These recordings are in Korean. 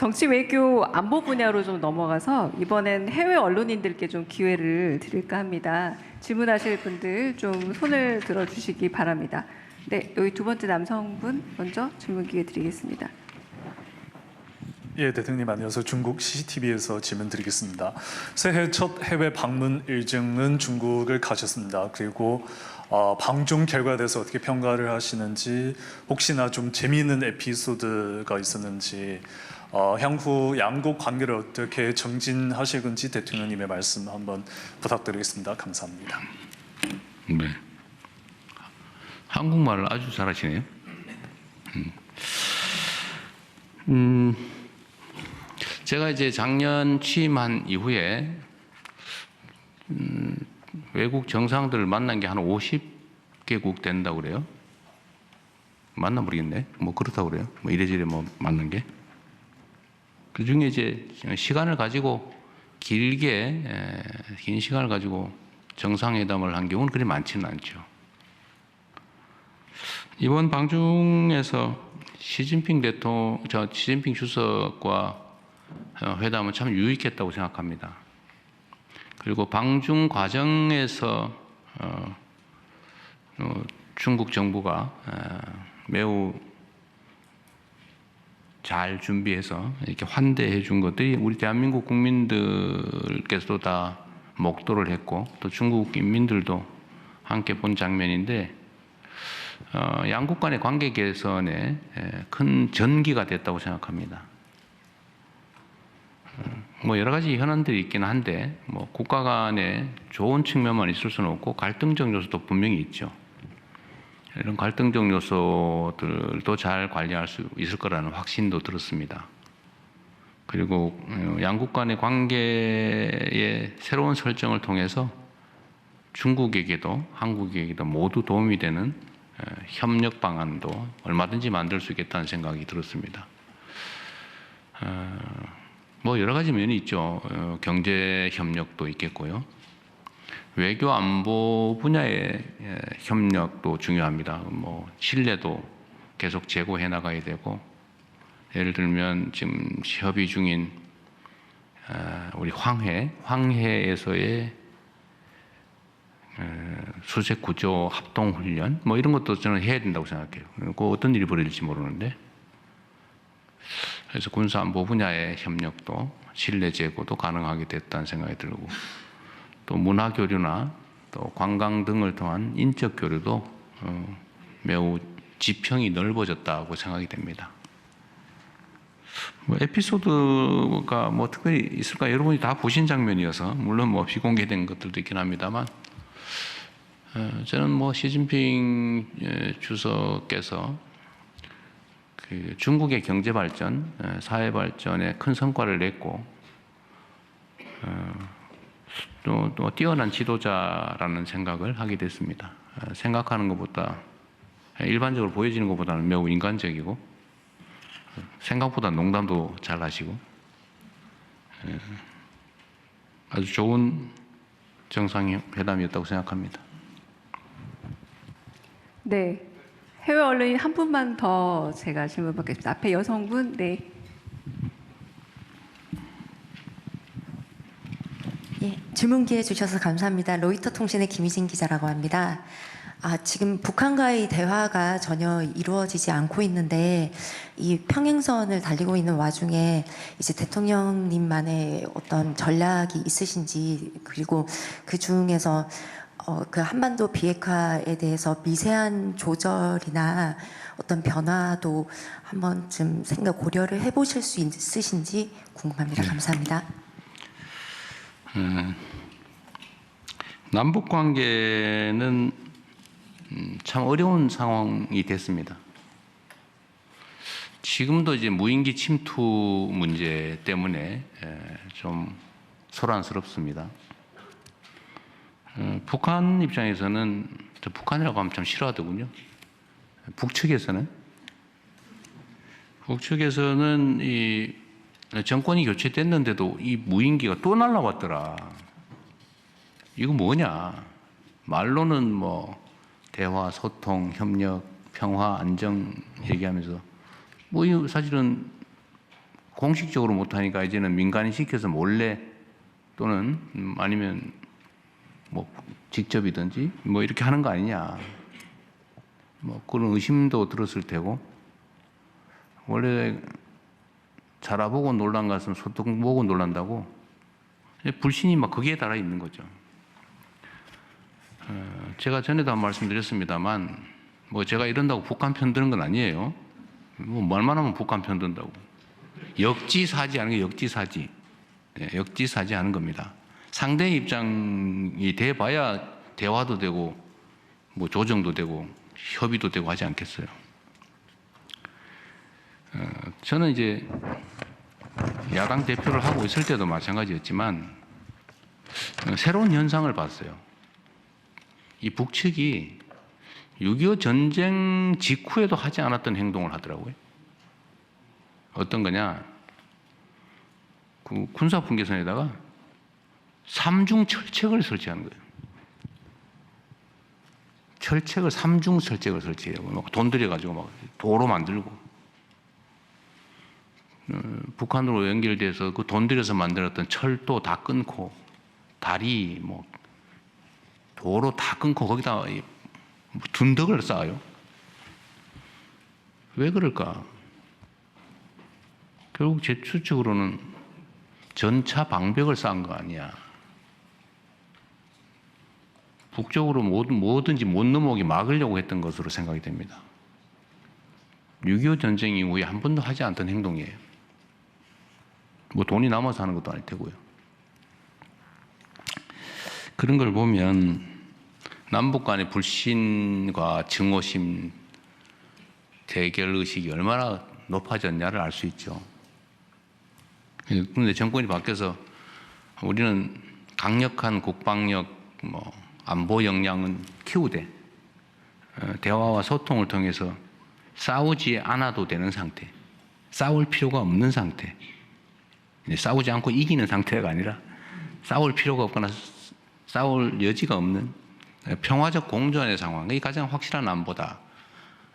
정치 외교 안보 분야로 좀 넘어가서 이번엔 해외 언론인들께 좀 기회를 드릴까 합니다. 질문하실 분들 좀 손을 들어주시기 바랍니다. 네, 여기 두 번째 남성분 먼저 질문 기회 드리겠습니다. 예, 대통령님 안녕하세요. 중국 CCTV에서 질문 드리겠습니다. 새해 첫 해외 방문 일정은 중국을 가셨습니다. 그리고 방중 결과에 대해서 어떻게 평가를 하시는지, 혹시나 좀 재미있는 에피소드가 있었는지, 향후 양국 관계를 어떻게 정진하실 건지 대통령님의 말씀 한번 부탁드리겠습니다. 감사합니다. 네. 한국말을 아주 잘하시네요. 제가 이제 작년 취임한 이후에 외국 정상들을 만난 게 한 50개국 된다고 그래요. 맞나 모르겠네. 뭐 그렇다고 그래요. 뭐 이래저래 뭐 만난 게. 그 중에 이제 시간을 가지고 길게 긴 시간을 가지고 정상회담을 한 경우는 그리 많지는 않죠. 이번 방중에서 시진핑 주석과 회담은 참 유익했다고 생각합니다. 그리고 방중 과정에서 중국 정부가 매우 잘 준비해서 이렇게 환대해 준 것들이 우리 대한민국 국민들께서도 다 목도를 했고, 또 중국 인민들도 함께 본 장면인데, 양국 간의 관계 개선에 큰 전기가 됐다고 생각합니다. 뭐 여러 가지 현안들이 있긴 한데, 뭐 국가 간에 좋은 측면만 있을 수는 없고 갈등적 요소도 분명히 있죠. 이런 갈등적 요소들도 잘 관리할 수 있을 거라는 확신도 들었습니다. 그리고 양국 간의 관계의 새로운 설정을 통해서 중국에게도 한국에게도 모두 도움이 되는 협력 방안도 얼마든지 만들 수 있겠다는 생각이 들었습니다. 뭐 여러 가지 면이 있죠. 경제 협력도 있겠고요. 외교 안보 분야의 협력도 중요합니다. 뭐 신뢰도 계속 제고해 나가야 되고, 예를 들면 지금 협의 중인 우리 황해에서의 수색 구조 합동 훈련, 뭐 이런 것도 저는 해야 된다고 생각해요. 그 어떤 일이 벌어질지 모르는데, 그래서 군사 안보 분야의 협력도 신뢰 제고도 가능하게 됐다는 생각이 들고, 또 문화 교류나 또 관광 등을 통한 인적 교류도 매우 지평이 넓어졌다고 생각이 됩니다. 뭐 에피소드가 뭐 특별히 있을까? 여러분이 다 보신 장면이어서 물론 뭐 비공개된 것들도 있긴 합니다만, 저는 뭐 시진핑 주석께서 그 중국의 경제 발전, 사회 발전에 큰 성과를 냈고, 또 뛰어난 지도자라는 생각을 하게 됐습니다. 생각하는 것보다, 일반적으로 보여지는 것보다는 매우 인간적이고, 생각보다 농담도 잘 하시고, 아주 좋은 정상회담이었다고 생각합니다. 네, 해외 언론인 한 분만 더 제가 질문 받겠습니다. 앞에 여성분, 네. 예, 질문 기회 주셔서 감사합니다. 로이터 통신의 김희진 기자라고 합니다. 지금 북한과의 대화가 전혀 이루어지지 않고 있는데, 이 평행선을 달리고 있는 와중에 이제 대통령님만의 어떤 전략이 있으신지, 그리고 그 중에서 그 한반도 비핵화에 대해서 미세한 조절이나 어떤 변화도 한 번쯤 고려를 해보실 수 있으신지 궁금합니다. 감사합니다. 남북 관계는 참 어려운 상황이 됐습니다. 지금도 이제 무인기 침투 문제 때문에 좀 소란스럽습니다. 북한 입장에서는, 북한이라고 하면 참 싫어하더군요. 북측에서는 이 정권이 교체됐는데도 이 무인기가 또 날라왔더라. 이거 뭐냐? 말로는 뭐 대화, 소통, 협력, 평화, 안정 얘기하면서 뭐 이 사실은 공식적으로 못하니까 이제는 민간인 시켜서 몰래 또는 아니면 뭐 직접이든지 뭐 이렇게 하는 거 아니냐. 뭐 그런 의심도 들었을 테고, 원래 자라보고 놀란 것은 소똥 보고 놀란다고 불신이 막 거기에 달아 있는 거죠. 제가 전에도 한 말씀 드렸습니다만, 뭐 제가 이런다고 북한 편드는 건 아니에요. 뭐 말만 하면 북한 편든다고. 역지사지하는 게 역지사지. 네, 역지사지하는 겁니다. 상대의 입장이 돼봐야 대화도 되고 뭐 조정도 되고 협의도 되고 하지 않겠어요. 저는 이제 야당 대표를 하고 있을 때도 마찬가지였지만 새로운 현상을 봤어요. 이 북측이 6.25 전쟁 직후에도 하지 않았던 행동을 하더라고요. 어떤 거냐? 그 군사 분계선에다가 3중 철책을 설치하는 거예요. 철책을 3중 철책을 설치해요. 막 돈 들여가지고 막 도로 만들고 북한으로 연결돼서 그 돈 들여서 만들었던 철도 다 끊고 다리 뭐 도로 다 끊고 거기다 둔덕을 쌓아요. 왜 그럴까? 결국 제 추측으로는 전차 방벽을 쌓은 거 아니야. 북쪽으로 뭐든지 못 넘어오게 막으려고 했던 것으로 생각이 됩니다. 6.25 전쟁 이후에 한 번도 하지 않던 행동이에요. 뭐 돈이 남아서 하는 것도 아닐 테고요. 그런 걸 보면 남북 간의 불신과 증오심, 대결 의식이 얼마나 높아졌냐를 알 수 있죠. 그런데 정권이 바뀌어서 우리는 강력한 국방력, 뭐 안보 역량은 키우되 대화와 소통을 통해서 싸우지 않아도 되는 상태, 싸울 필요가 없는 상태, 싸우지 않고 이기는 상태가 아니라 싸울 필요가 없거나 싸울 여지가 없는 평화적 공존의 상황, 이게 가장 확실한 안보다.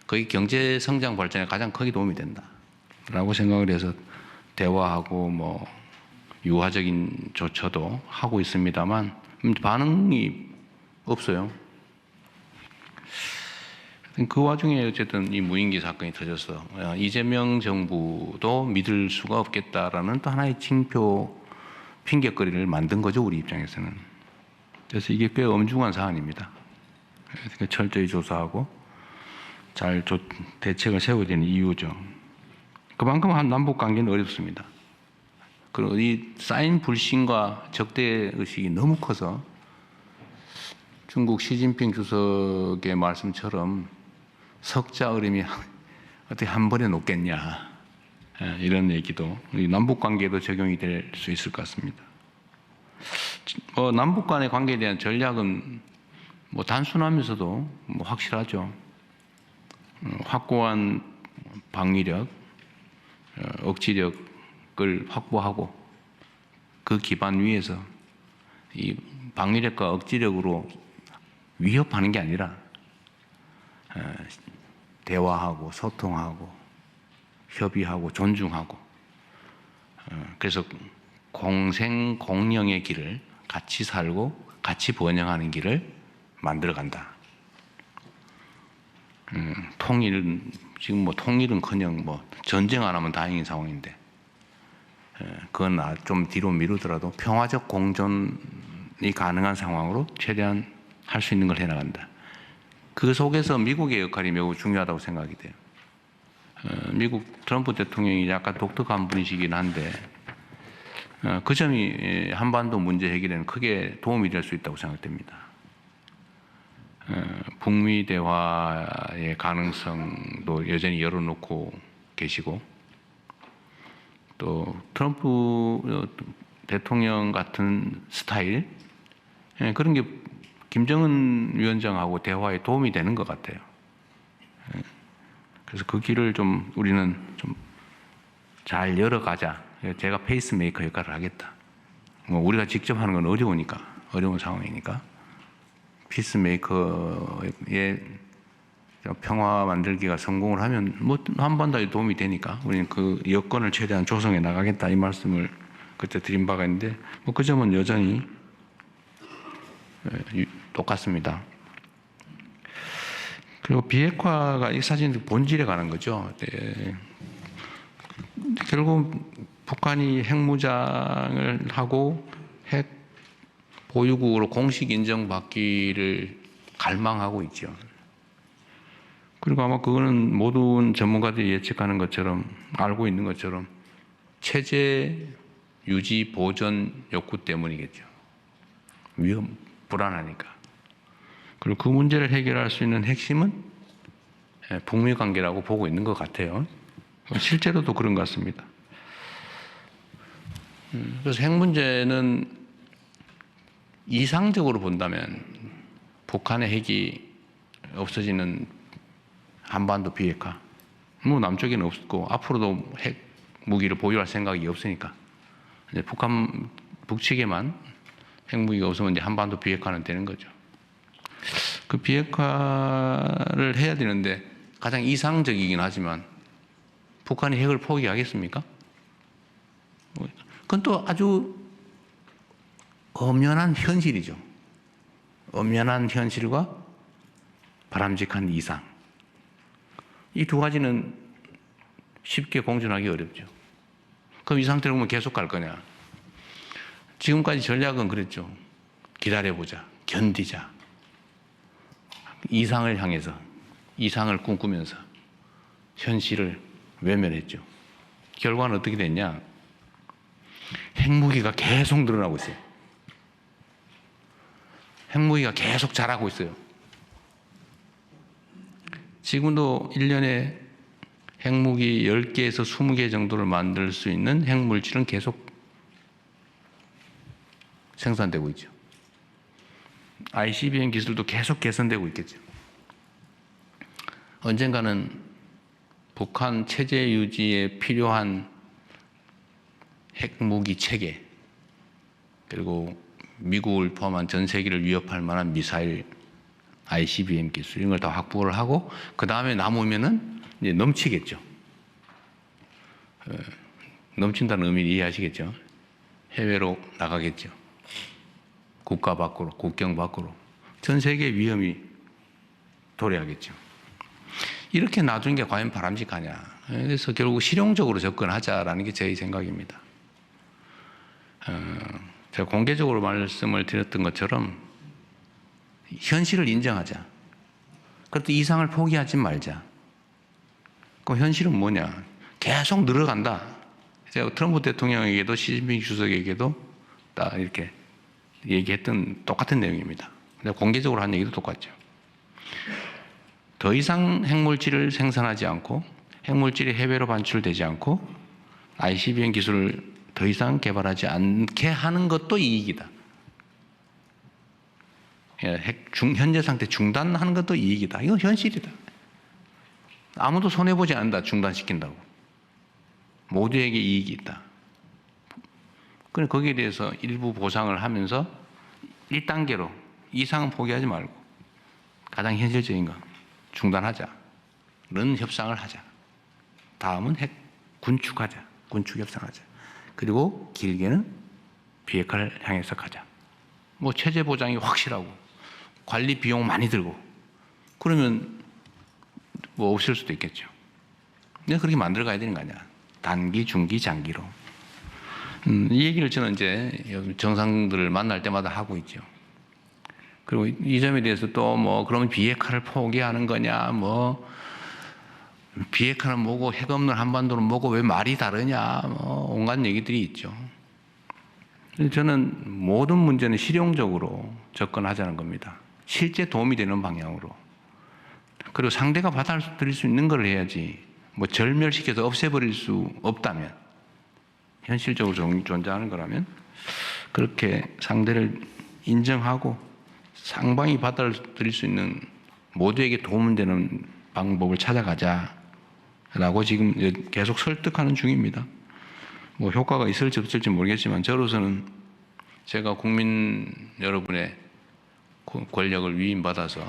그게 경제 성장 발전에 가장 크게 도움이 된다라고 생각을 해서 대화하고 뭐 유화적인 조처도 하고 있습니다만 반응이 없어요. 그 와중에 어쨌든 이 무인기 사건이 터져서 이재명 정부도 믿을 수가 없겠다라는 또 하나의 징표 핑계거리를 만든 거죠, 우리 입장에서는. 그래서 이게 꽤 엄중한 사안입니다. 그래서 철저히 조사하고 잘 대책을 세워야 되는 이유죠. 그만큼 남북 관계는 어렵습니다. 그리고 이 쌓인 불신과 적대 의식이 너무 커서 중국 시진핑 주석의 말씀처럼 석자 얼음이 어떻게 한 번에 녹겠냐, 이런 얘기도 남북 관계에도 적용이 될 수 있을 것 같습니다. 남북 간의 관계에 대한 전략은 뭐 단순하면서도 뭐 확실하죠. 확고한 방위력, 억지력을 확보하고 그 기반 위에서 이 방위력과 억지력으로 위협하는 게 아니라 대화하고 소통하고 협의하고 존중하고 그래서 공생 공령의 길을 같이 살고 같이 번영하는 길을 만들어간다. 통일은 지금 뭐 통일은커녕 뭐 전쟁 안 하면 다행인 상황인데 그건 좀 뒤로 미루더라도 평화적 공존이 가능한 상황으로 최대한 할 수 있는 걸 해나간다. 그 속에서 미국의 역할이 매우 중요하다고 생각이 돼요. 미국 트럼프 대통령이 약간 독특한 분이시긴 한데 그 점이 한반도 문제 해결에는 크게 도움이 될 수 있다고 생각됩니다. 북미 대화의 가능성도 여전히 열어놓고 계시고 또 트럼프 대통령 같은 스타일 그런 게 김정은 위원장하고 대화에 도움이 되는 것 같아요. 그래서 그 길을 좀 우리는 좀 잘 열어가자. 제가 페이스메이커 역할을 하겠다. 뭐 우리가 직접 하는 건 어려운 상황이니까 피스메이커의 평화 만들기가 성공을 하면 뭐 한반도에 도움이 되니까 우리는 그 여건을 최대한 조성해 나가겠다 이 말씀을 그때 드린 바가 있는데 뭐 그 점은 여전히 똑같습니다. 그리고 비핵화가 이 사진 본질에 관한 거죠. 네. 결국 북한이 핵무장을 하고 핵 보유국으로 공식 인정받기를 갈망하고 있죠. 그리고 아마 그거는 모든 전문가들이 예측하는 것처럼 알고 있는 것처럼 체제 유지 보존 욕구 때문이겠죠. 불안하니까. 그리고 그 문제를 해결할 수 있는 핵심은 북미 관계라고 보고 있는 것 같아요. 실제로도 그런 것 같습니다. 그래서 핵 문제는 이상적으로 본다면 북한의 핵이 없어지는 한반도 비핵화, 뭐 남쪽에는 없고 앞으로도 핵 무기를 보유할 생각이 없으니까 이제 북측에만 핵무기가 없으면 이제 한반도 비핵화는 되는 거죠. 그 비핵화를 해야 되는데 가장 이상적이긴 하지만 북한이 핵을 포기하겠습니까? 그건 또 아주 엄연한 현실이죠. 엄연한 현실과 바람직한 이상. 이 두 가지는 쉽게 공존하기 어렵죠. 그럼 이 상태로 보면 계속 갈 거냐? 지금까지 전략은 그랬죠. 기다려보자. 견디자. 이상을 향해서, 이상을 꿈꾸면서 현실을 외면했죠. 결과는 어떻게 됐냐? 핵무기가 계속 늘어나고 있어요. 핵무기가 계속 자라고 있어요. 지금도 1년에 핵무기 10개에서 20개 정도를 만들 수 있는 핵물질은 계속 생산되고 있죠. ICBM 기술도 계속 개선되고 있겠죠. 언젠가는 북한 체제 유지에 필요한 핵무기 체계, 그리고 미국을 포함한 전 세계를 위협할 만한 미사일, ICBM 기술 이런 걸 다 확보를 하고 그 다음에 남으면은 이제 넘치겠죠. 넘친다는 의미를 이해하시겠죠. 해외로 나가겠죠. 국가 밖으로, 국경 밖으로 전 세계 위험이 도래하겠죠. 이렇게 놔두는 게 과연 바람직하냐. 그래서 결국 실용적으로 접근하자라는 게 제 생각입니다. 제가 공개적으로 말씀을 드렸던 것처럼 현실을 인정하자. 그래도 이상을 포기하지 말자. 그 현실은 뭐냐? 계속 늘어간다. 제가 트럼프 대통령에게도 시진핑 주석에게도 딱 이렇게 얘기했던 똑같은 내용입니다. 공개적으로 한 얘기도 똑같죠. 더 이상 핵물질을 생산하지 않고 핵물질이 해외로 반출되지 않고 ICBM 기술을 더 이상 개발하지 않게 하는 것도 이익이다. 현재 상태 중단하는 것도 이익이다. 이건 현실이다. 아무도 손해보지 않는다. 중단시킨다고. 모두에게 이익이 있다. 그래 거기에 대해서 일부 보상을 하면서 1단계로 이상은 포기하지 말고 가장 현실적인 건 중단하자. 는 협상을 하자. 다음은 핵 군축하자. 군축 협상하자. 그리고 길게는 비핵화를 향해서 가자. 뭐 체제 보장이 확실하고 관리 비용 많이 들고 그러면 뭐 없을 수도 있겠죠. 근데 그렇게 만들어 가야 되는 거 아니야. 단기, 중기, 장기로. 이 얘기를 저는 이제 정상들을 만날 때마다 하고 있죠. 그리고 이 점에 대해서 또 뭐 그러면 비핵화를 포기하는 거냐, 뭐 비핵화는 뭐고 핵 없는 한반도는 뭐고 왜 말이 다르냐, 뭐 온갖 얘기들이 있죠. 저는 모든 문제는 실용적으로 접근하자는 겁니다. 실제 도움이 되는 방향으로. 그리고 상대가 받아들일 수 있는 걸 해야지. 뭐 절멸시켜서 없애버릴 수 없다면, 현실적으로 존재하는 거라면 그렇게 상대를 인정하고 상방이 받아들일 수 있는 모두에게 도움되는 방법을 찾아가자라고 지금 계속 설득하는 중입니다. 뭐 효과가 있을지 없을지 모르겠지만 저로서는 제가 국민 여러분의 권력을 위임받아서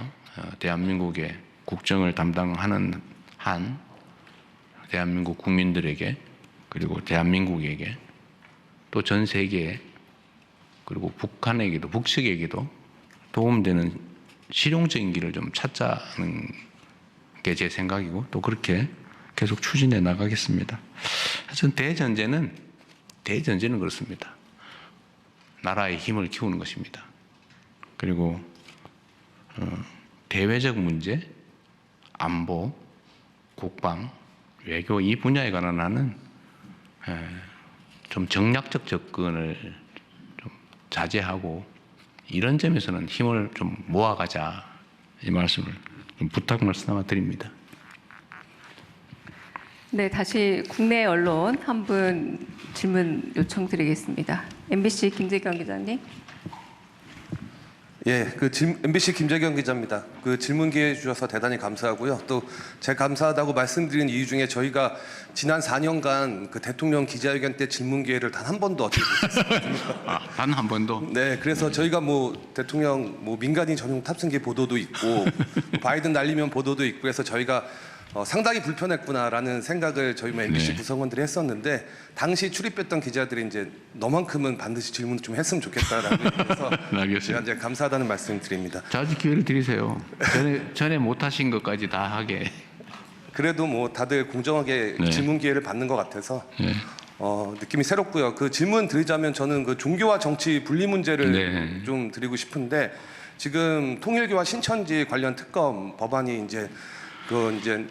대한민국의 국정을 담당하는 한 대한민국 국민들에게 그리고 대한민국에게 또 전 세계에 그리고 북한에게도 북측에게도 도움되는 실용적인 길을 좀 찾자는 게 제 생각이고 또 그렇게 계속 추진해 나가겠습니다. 하여튼 대전제는 그렇습니다. 나라의 힘을 키우는 것입니다. 그리고 대외적 문제, 안보, 국방, 외교 이 분야에 관한 한은 좀 정략적 접근을 좀 자제하고 이런 점에서는 힘을 좀 모아가자 이 말씀을 좀 부탁 말씀 하나 드립니다. 네, 다시 국내 언론 한 분 질문 요청드리겠습니다. MBC 김재경 기자님. 예, MBC 김재경 기자입니다. 그 질문 기회 주셔서 대단히 감사하고요. 또 제가 감사하다고 말씀드린 이유 중에 저희가 지난 4년간 그 대통령 기자회견 때 질문 기회를 단 한 번도 얻지 못했습니다. 단 한 번도? 네, 그래서 저희가 뭐 대통령 뭐 민간인 전용 탑승기 보도도 있고 바이든 날리면 보도도 있고 해서 저희가 상당히 불편했구나라는 생각을 저희 MBC 네. 구성원들이 했었는데 당시 출입했던 기자들이 이제 너만큼은 반드시 질문을 좀 했으면 좋겠다라고 해서 알겠습니다. 제가 이제 감사하다는 말씀 드립니다. 자주 기회를 드리세요. 전에 못하신 것까지 다 하게. 그래도 뭐 다들 공정하게 네. 질문 기회를 받는 것 같아서 네. 느낌이 새롭고요. 그 질문 드리자면 저는 그 종교와 정치 분리 문제를 네. 좀 드리고 싶은데 지금 통일교와 신천지 관련 특검 법안이 이제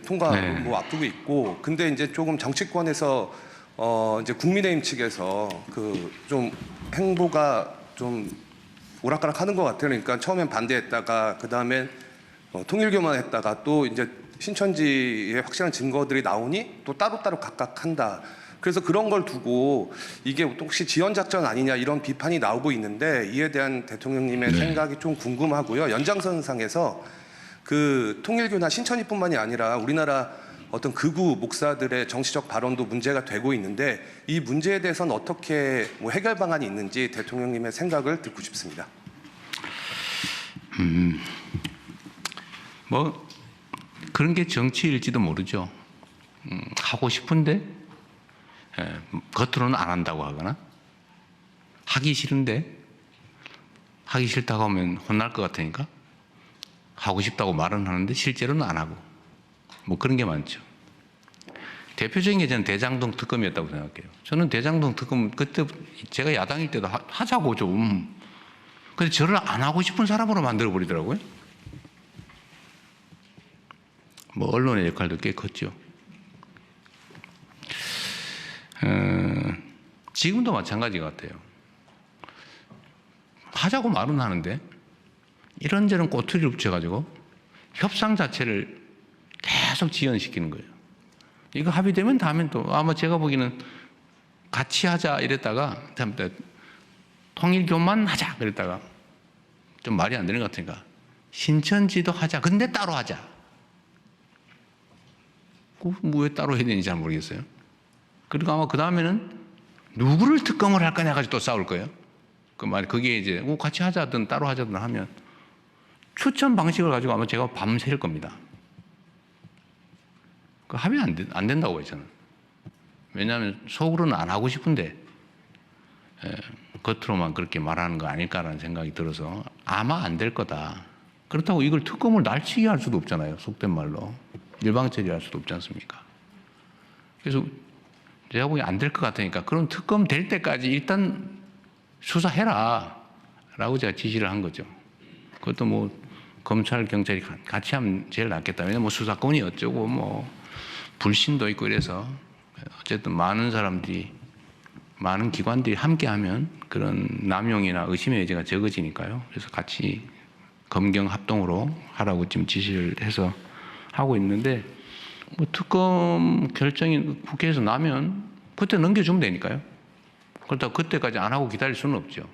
통과 네. 뭐 앞두고 있고 근데 이제 조금 정치권에서 이제 국민의힘 측에서 그 좀 행보가 좀 오락가락하는 것 같아요. 그러니까 처음엔 반대했다가 그 다음엔 통일교만 했다가 또 이제 신천지의 확실한 증거들이 나오니 또 따로따로 각각 한다. 그래서 그런 걸 두고 이게 혹시 지연작전 아니냐 이런 비판이 나오고 있는데 이에 대한 대통령님의 네. 생각이 좀 궁금하고요. 연장선상에서 그 통일교나 신천지뿐만이 아니라 우리나라 어떤 극우 목사들의 정치적 발언도 문제가 되고 있는데 이 문제에 대해서는 어떻게 뭐 해결 방안이 있는지 대통령님의 생각을 듣고 싶습니다. 뭐 그런 게 정치일지도 모르죠. 하고 싶은데 겉으로는 안 한다고 하거나 하기 싫은데 하기 싫다고 하면 혼날 것 같으니까 하고 싶다고 말은 하는데 실제로는 안 하고 뭐 그런 게 많죠. 대표적인 게 저는 대장동 특검이었다고 생각해요. 저는 대장동 특검 그때 제가 야당일 때도 하자고 좀. 근데 저를 안 하고 싶은 사람으로 만들어 버리더라고요. 뭐 언론의 역할도 꽤 컸죠. 지금도 마찬가지 같아요. 하자고 말은 하는데 이런저런 꼬투리를 붙여가지고 협상 자체를 계속 지연시키는 거예요. 이거 합의되면 다음엔 또 아마 제가 보기에는 같이 하자 이랬다가 통일교만 하자 그랬다가 좀 말이 안 되는 것 같으니까 신천지도 하자 근데 따로 하자. 왜 따로 해야 되는지 잘 모르겠어요. 그리고 아마 그 다음에는 누구를 특검을 할 거냐 가지고 또 싸울 거예요. 그 말 그게 이제 같이 하자든 따로 하자든 하면 추천 방식을 가지고 아마 제가 밤샐 겁니다. 그 합의 안 된다고 봐요, 저는. 왜냐하면 속으로는 안 하고 싶은데 겉으로만 그렇게 말하는 거 아닐까라는 생각이 들어서 아마 안 될 거다. 그렇다고 이걸 특검을 날치게 할 수도 없잖아요. 속된 말로. 일방 처리할 수도 없지 않습니까? 그래서 제가 보기엔 안 될 것 같으니까 그럼 특검 될 때까지 일단 수사해라 라고 제가 지시를 한 거죠. 그것도 뭐 검찰, 경찰이 같이 하면 제일 낫겠다. 왜냐면 뭐 수사권이 어쩌고 뭐 불신도 있고 이래서 어쨌든 많은 사람들이 많은 기관들이 함께 하면 그런 남용이나 의심의 여지가 적어지니까요. 그래서 같이 검경 합동으로 하라고 지금 지시를 해서 하고 있는데 뭐 특검 결정이 국회에서 나면 그때 넘겨주면 되니까요. 그렇다고 그때까지 안 하고 기다릴 수는 없죠.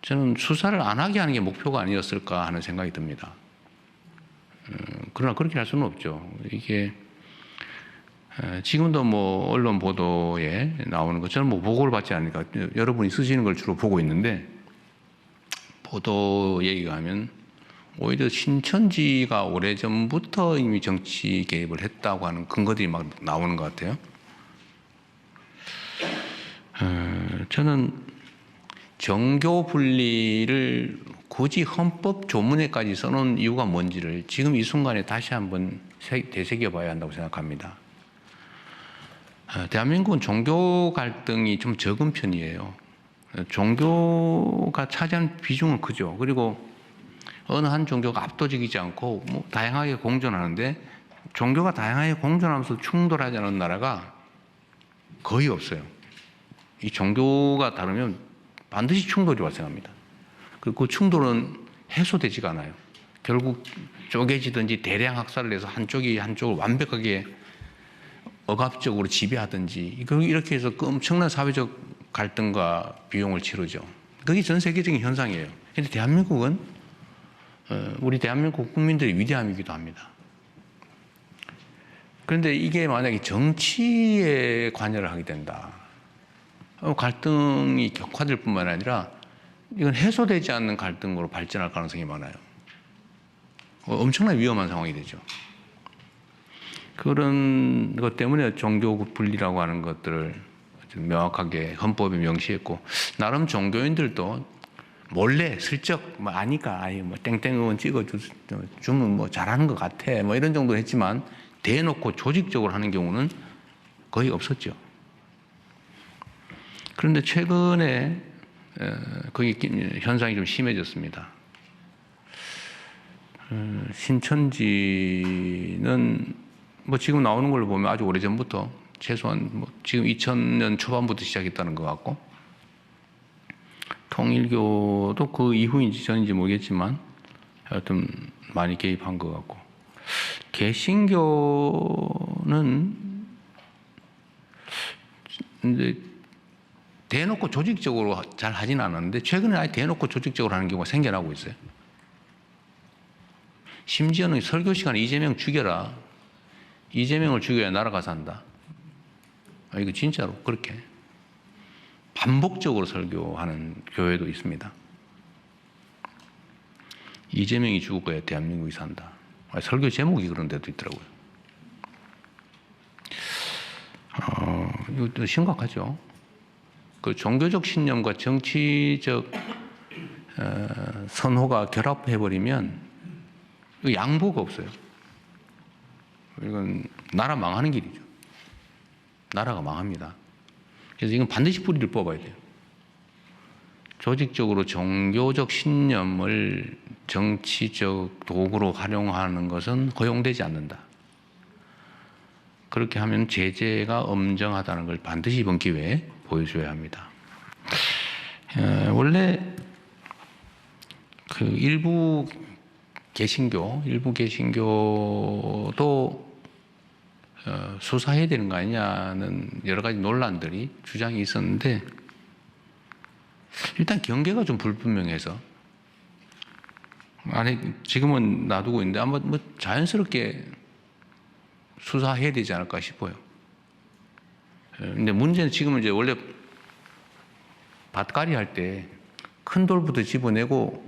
저는 수사를 안 하게 하는 게 목표가 아니었을까 하는 생각이 듭니다. 그러나 그렇게 할 수는 없죠. 이게 지금도 뭐 언론 보도에 나오는 것 저는 뭐 보고를 받지 않으니까 여러분이 쓰시는 걸 주로 보고 있는데 보도 얘기가 하면 오히려 신천지가 오래전부터 이미 정치 개입을 했다고 하는 근거들이 막 나오는 것 같아요. 저는 정교 분리를 굳이 헌법 조문에까지 써놓은 이유가 뭔지를 지금 이 순간에 다시 한번 되새겨봐야 한다고 생각합니다. 대한민국은 종교 갈등이 좀 적은 편이에요. 종교가 차지하는 비중은 크죠. 그리고 어느 한 종교가 압도적이지 않고 뭐 다양하게 공존하는데 종교가 다양하게 공존하면서 충돌하지 않은 나라가 거의 없어요. 이 종교가 다르면 반드시 충돌이 발생합니다. 그 충돌은 해소되지가 않아요. 결국 쪼개지든지 대량 학살을 해서 한쪽이 한쪽을 완벽하게 억압적으로 지배하든지 이렇게 해서 엄청난 사회적 갈등과 비용을 치르죠. 그게 전 세계적인 현상이에요. 그런데 대한민국은 우리 대한민국 국민들의 위대함이기도 합니다. 그런데 이게 만약에 정치에 관여를 하게 된다. 갈등이 격화될 뿐만 아니라 이건 해소되지 않는 갈등으로 발전할 가능성이 많아요. 엄청나게 위험한 상황이 되죠. 그런 것 때문에 종교 분리라고 하는 것들을 좀 명확하게 헌법에 명시했고, 나름 종교인들도 몰래 슬쩍 뭐 아니까 아예 뭐 땡땡 의원 찍어주면 뭐 잘하는 것 같아 뭐 이런 정도 했지만 대놓고 조직적으로 하는 경우는 거의 없었죠. 그런데 최근에 거기 현상이 좀 심해졌습니다. 신천지는 뭐 지금 나오는 걸로 보면 아주 오래전부터 최소한 뭐 지금 2000년 초반부터 시작했다는 것 같고, 통일교도 그 이후인지 전인지 모르겠지만 하여튼 많이 개입한 것 같고, 개신교는 이제 대놓고 조직적으로 잘 하진 않았는데 최근에 아예 대놓고 조직적으로 하는 경우가 생겨나고 있어요. 심지어는 설교 시간에 이재명 죽여라. 이재명을 죽여야 나라가 산다. 이거 진짜로 그렇게 반복적으로 설교하는 교회도 있습니다. 이재명이 죽어야 대한민국이 산다. 설교 제목이 그런 데도 있더라고요. 이것도 심각하죠. 그 종교적 신념과 정치적 선호가 결합해버리면 양보가 없어요. 이건 나라 망하는 길이죠. 나라가 망합니다. 그래서 이건 반드시 뿌리를 뽑아야 돼요. 조직적으로 종교적 신념을 정치적 도구로 활용하는 것은 허용되지 않는다. 그렇게 하면 제재가 엄정하다는 걸 반드시 이번 기회에 보여줘야 합니다. 원래 그 일부 개신교도 수사해야 되는 거 아니냐는 여러 가지 논란들이 주장이 있었는데, 일단 경계가 좀 불분명해서 지금은 놔두고 있는데 아마 뭐 자연스럽게 수사해야 되지 않을까 싶어요. 근데 문제는 지금은 이제 원래 밭갈이 할 때 큰 돌부터 집어내고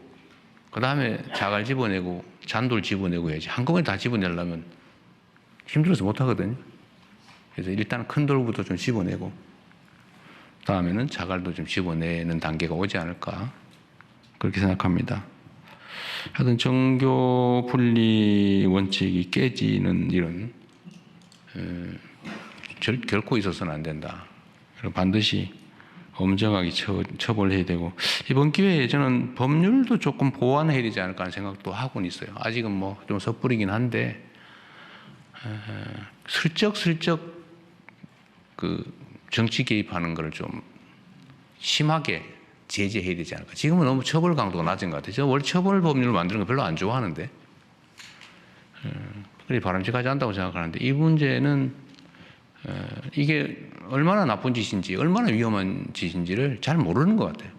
그 다음에 자갈 집어내고 잔돌 집어내고 해야지. 한꺼번에 다 집어내려면 힘들어서 못하거든요. 그래서 일단 큰 돌부터 좀 집어내고 다음에는 자갈도 좀 집어내는 단계가 오지 않을까 그렇게 생각합니다. 하여튼 정교 분리 원칙이 깨지는 일은 결코 있어서는 안 된다. 반드시 엄정하게 처벌해야 되고, 이번 기회에 저는 법률도 조금 보완해야 되지 않을까 하는 생각도 하고는 있어요. 아직은 뭐 좀 섣부리긴 한데 슬쩍 그 정치 개입하는 걸 좀 심하게 제재해야 되지 않을까. 지금은 너무 처벌 강도가 낮은 것 같아요. 저 원래 처벌 법률을 만드는 거 별로 안 좋아하는데 그래 바람직하지 않다고 생각하는데, 이 문제는 이게 얼마나 나쁜 짓인지 얼마나 위험한 짓인지를 잘 모르는 것 같아요.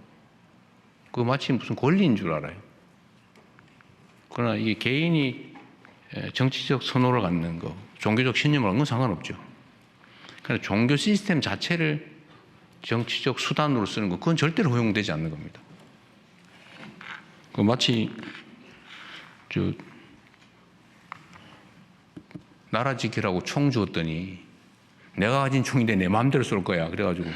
그거 마치 무슨 권리인 줄 알아요. 그러나 이게 개인이 정치적 선호를 갖는 거, 종교적 신념을 갖는 건 상관없죠. 그러나 종교 시스템 자체를 정치적 수단으로 쓰는 거, 그건 절대로 허용되지 않는 겁니다. 그 마치 저 나라 지키라고 총 주었더니 내가 가진 총인데 내 마음대로 쏠 거야. 그래가지고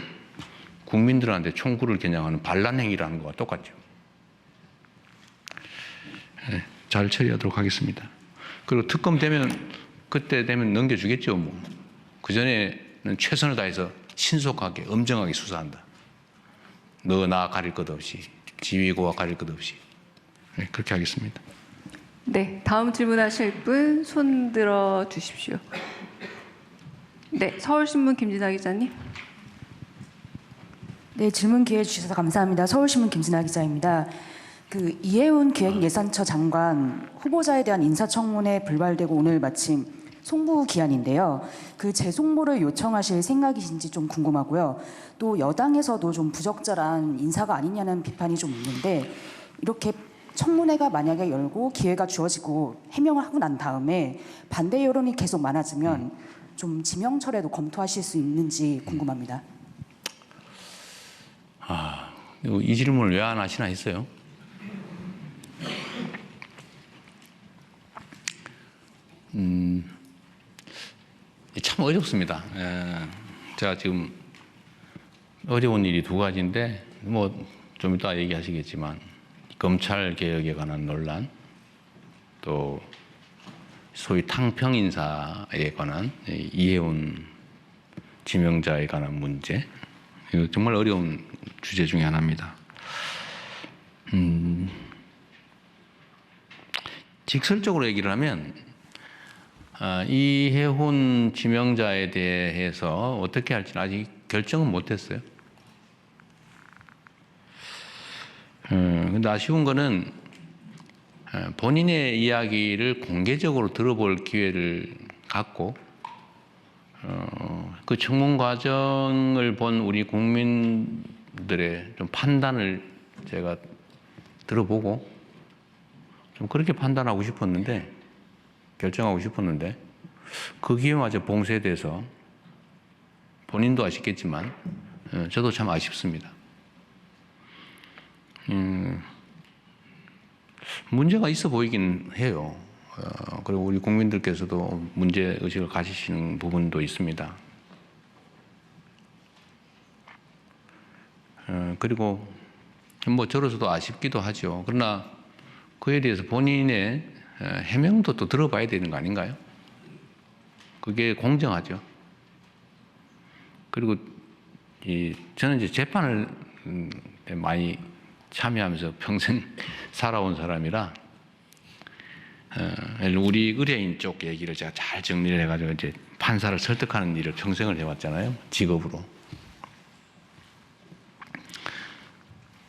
국민들한테 총구를 겨냥하는 반란 행위라는 거와 똑같죠. 네, 잘 처리하도록 하겠습니다. 그리고 특검 되면 그때 되면 넘겨주겠죠. 뭐. 그 전에는 최선을 다해서 신속하게 엄정하게 수사한다. 너 나 가릴 것 없이 지휘고와 가릴 것 없이. 네, 그렇게 하겠습니다. 네, 다음 질문하실 분 손 들어 주십시오. 네, 서울신문 김진아 기자님. 네, 질문 기회 주셔서 감사합니다. 서울신문 김진아 기자입니다. 그 이해운 기획예산처 장관 후보자에 대한 인사청문회 불발되고 오늘 마침 송부 기한인데요. 그 재송부를 요청하실 생각이신지 좀 궁금하고요. 또 여당에서도 좀 부적절한 인사가 아니냐는 비판이 좀 있는데 이렇게 청문회가 만약에 열고 기회가 주어지고 해명을 하고 난 다음에 반대 여론이 계속 많아지면 좀 지명철에도 검토하실 수 있는지 궁금합니다. 이 질문을 왜 안 하시나 했어요. 참 어렵습니다. 제가 지금 어려운 일이 두 가지인데 뭐 좀 이따 얘기하시겠지만 검찰 개혁에 관한 논란, 또 소위 탕평 인사에 관한 이해운 지명자에 관한 문제, 이거 정말 어려운 주제 중에 하나입니다. 직설적으로 얘기를 하면 이해훈 지명자에 대해서 어떻게 할지는 아직 결정은 못했어요. 근데 아쉬운 거는 본인의 이야기를 공개적으로 들어볼 기회를 갖고 그 청문 과정을 본 우리 국민들의 좀 판단을 제가 들어보고 좀 그렇게 판단하고 싶었는데, 결정하고 싶었는데 그 기회마저 봉쇄돼서 본인도 아쉽겠지만 저도 참 아쉽습니다. 문제가 있어 보이긴 해요. 그리고 우리 국민들께서도 문제 의식을 가지시는 부분도 있습니다. 그리고 뭐 저로서도 아쉽기도 하죠. 그러나 그에 대해서 본인의 해명도 또 들어봐야 되는 거 아닌가요? 그게 공정하죠. 그리고 저는 이제 재판을 많이 참여하면서 평생 살아온 사람이라 우리 의뢰인 쪽 얘기를 제가 잘 정리를 해가지고 이제 판사를 설득하는 일을 평생을 해왔잖아요. 직업으로.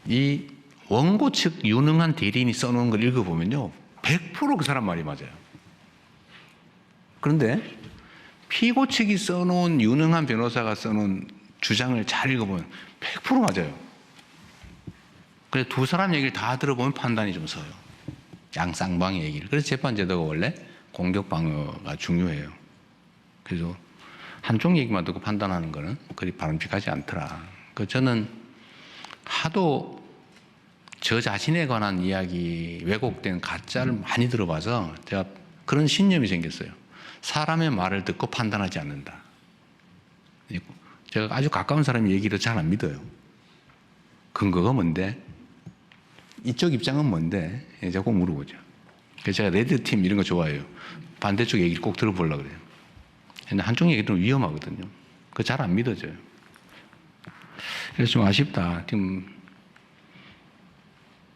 이 원고 측 유능한 대리인이 써놓은 걸 읽어보면요, 100% 그 사람 말이 맞아요. 그런데 피고 측이 써놓은, 유능한 변호사가 써놓은 주장을 잘 읽어보면 100% 맞아요. 그래서 두 사람 얘기를 다 들어보면 판단이 좀 서요. 양쌍방의 얘기를. 그래서 재판제도가 원래 공격 방어가 중요해요. 그래서 한쪽 얘기만 듣고 판단하는 거는 그리 바람직하지 않더라. 저는 하도 저 자신에 관한 이야기, 왜곡된 가짜를 많이 들어봐서 제가 그런 신념이 생겼어요. 사람의 말을 듣고 판단하지 않는다. 제가 아주 가까운 사람 얘기를 잘 안 믿어요. 근거가 뭔데? 이쪽 입장은 뭔데? 제가 꼭 물어보죠. 그래서 제가 레드팀 이런 거 좋아해요. 반대쪽 얘기를 꼭 들어보려고 그래요. 근데 한쪽 얘기들은 위험하거든요. 그거 잘 안 믿어져요. 그래서 좀 아쉽다. 지금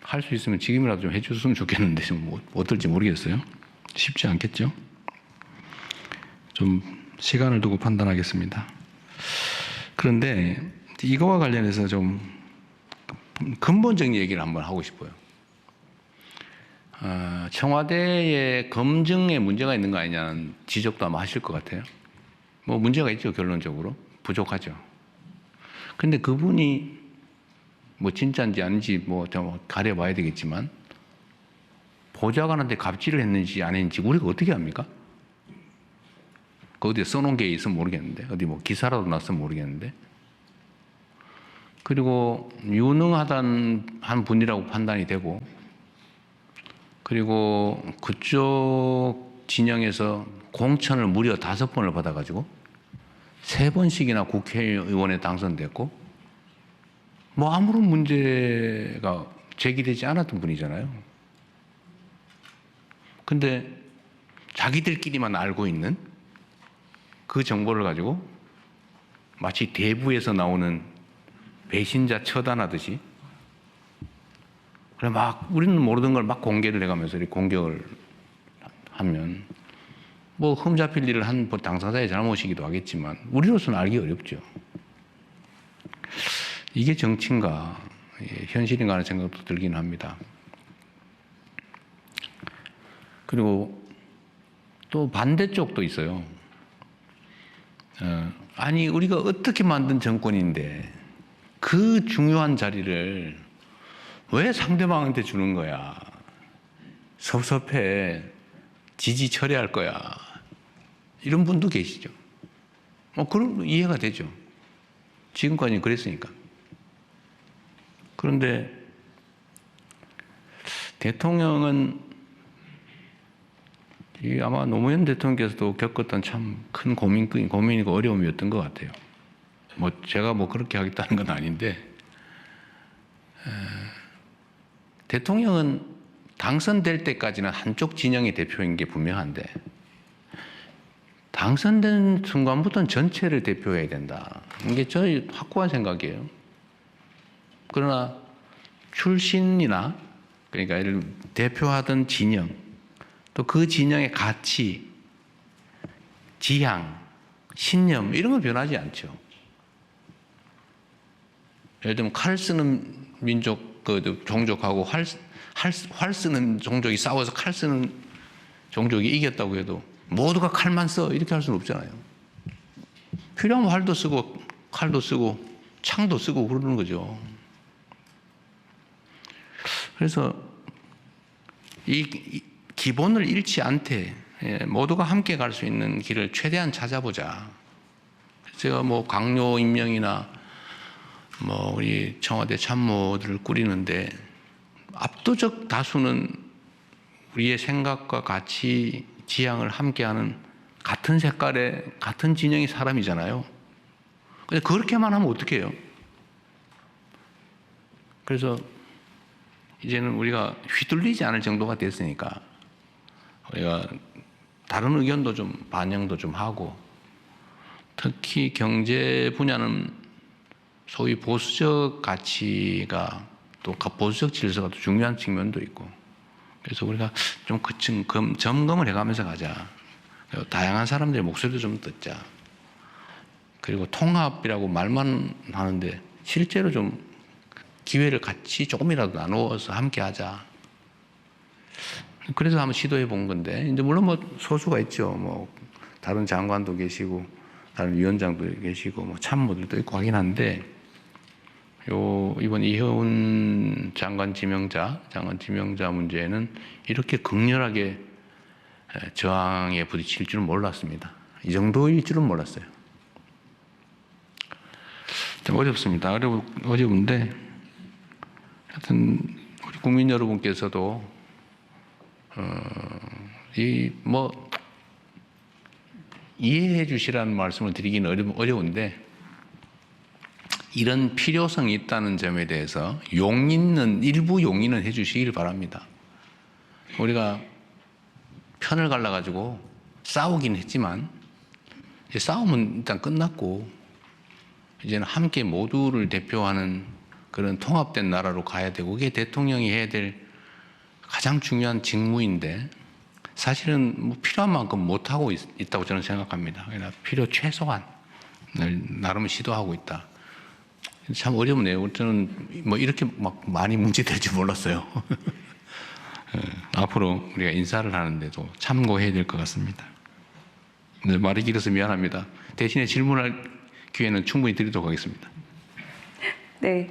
할 수 있으면 지금이라도 좀 해줬으면 좋겠는데 지금 어떨지 모르겠어요. 쉽지 않겠죠? 좀 시간을 두고 판단하겠습니다. 그런데 이거와 관련해서 좀 근본적인 얘기를 한번 하고 싶어요. 청와대의 검증에 문제가 있는 거 아니냐는 지적도 아마 하실 것 같아요. 뭐 문제가 있죠, 결론적으로. 부족하죠. 근데 그분이 뭐 진짜인지 아닌지 뭐 가려봐야 되겠지만 보좌관한테 갑질을 했는지 안 했는지 우리가 어떻게 합니까? 그 어디에 써놓은 게 있으면 모르겠는데, 어디 뭐 기사라도 났으면 모르겠는데. 그리고 유능하단 한 분이라고 판단이 되고, 그리고 그쪽 진영에서 공천을 무려 5번을 받아가지고 3번씩이나 국회의원에 당선됐고 뭐 아무런 문제가 제기되지 않았던 분이잖아요. 근데 자기들끼리만 알고 있는 그 정보를 가지고 마치 대부에서 나오는 배신자 처단하듯이 그래 막 우리는 모르던 걸 막 공개를 해가면서 이렇게 공격을 하면 뭐 흠잡힐 일을 한 당사자의 잘못이기도 하겠지만 우리로서는 알기 어렵죠. 이게 정치인가 현실인가 하는 생각도 들긴 합니다. 그리고 또 반대쪽도 있어요. 아니 우리가 어떻게 만든 정권인데 그 중요한 자리를 왜 상대방한테 주는 거야? 섭섭해. 지지 처리할 거야. 이런 분도 계시죠. 그럼 이해가 되죠. 지금까지 그랬으니까. 그런데 대통령은 아마 노무현 대통령께서도 겪었던 참 큰 고민이고 어려움이었던 것 같아요. 제가 그렇게 하겠다는 건 아닌데 대통령은 당선될 때까지는 한쪽 진영의 대표인 게 분명한데 당선된 순간부터는 전체를 대표해야 된다. 이게 저희 확고한 생각이에요. 그러나 출신이나 그러니까 이를 대표하던 진영 또 그 진영의 가치, 지향, 신념 이런 건 변하지 않죠. 예를 들면 칼 쓰는 민족, 종족하고 활 쓰는 종족이 싸워서 칼 쓰는 종족이 이겼다고 해도 모두가 칼만 써 이렇게 할 수는 없잖아요. 필요하면 활도 쓰고 칼도 쓰고 창도 쓰고 그러는 거죠. 그래서 이 기본을 잃지 않되 모두가 함께 갈 수 있는 길을 최대한 찾아보자. 제가 강요 임명이나 우리 청와대 참모들을 꾸리는데 압도적 다수는 우리의 생각과 가치, 지향을 함께하는 같은 색깔의 같은 진영의 사람이잖아요. 근데 그렇게만 하면 어떻게 해요? 그래서 이제는 우리가 휘둘리지 않을 정도가 됐으니까 우리가 다른 의견도 좀 반영도 좀 하고 특히 경제 분야는 소위 보수적 가치가 또 보수적 질서가 또 중요한 측면도 있고 그래서 우리가 좀 점검을 해가면서 가자. 그리고 다양한 사람들의 목소리도 좀 듣자. 그리고 통합이라고 말만 하는데 실제로 좀 기회를 같이 조금이라도 나누어서 함께 하자. 그래서 한번 시도해 본 건데 이제 물론 소수가 있죠. 다른 장관도 계시고 다른 위원장도 계시고 참모들도 있고 하긴 한데 이번 이혜훈 장관 지명자 문제는 이렇게 극렬하게 저항에 부딪힐 줄은 몰랐습니다. 이 정도일 줄은 몰랐어요. 좀 어렵습니다. 어려운데 하여튼 우리 국민 여러분께서도 이해해 주시라는 말씀을 드리기는 어려운데 이런 필요성이 있다는 점에 대해서 일부 용인은 해 주시길 바랍니다. 우리가 편을 갈라가지고 싸우긴 했지만 이제 싸움은 일단 끝났고 이제는 함께 모두를 대표하는 그런 통합된 나라로 가야 되고 그게 대통령이 해야 될 가장 중요한 직무인데 사실은 필요한 만큼 못하고 있다고 저는 생각합니다. 그러나 필요 최소한을 나름 시도하고 있다. 참 어렵네요. 저는 이렇게 많이 문제될 줄 몰랐어요. 앞으로 우리가 인사를 하는데도 참고해야 될 것 같습니다. 네, 말이 길어서 미안합니다. 대신에 질문할 기회는 충분히 드리도록 하겠습니다. 네.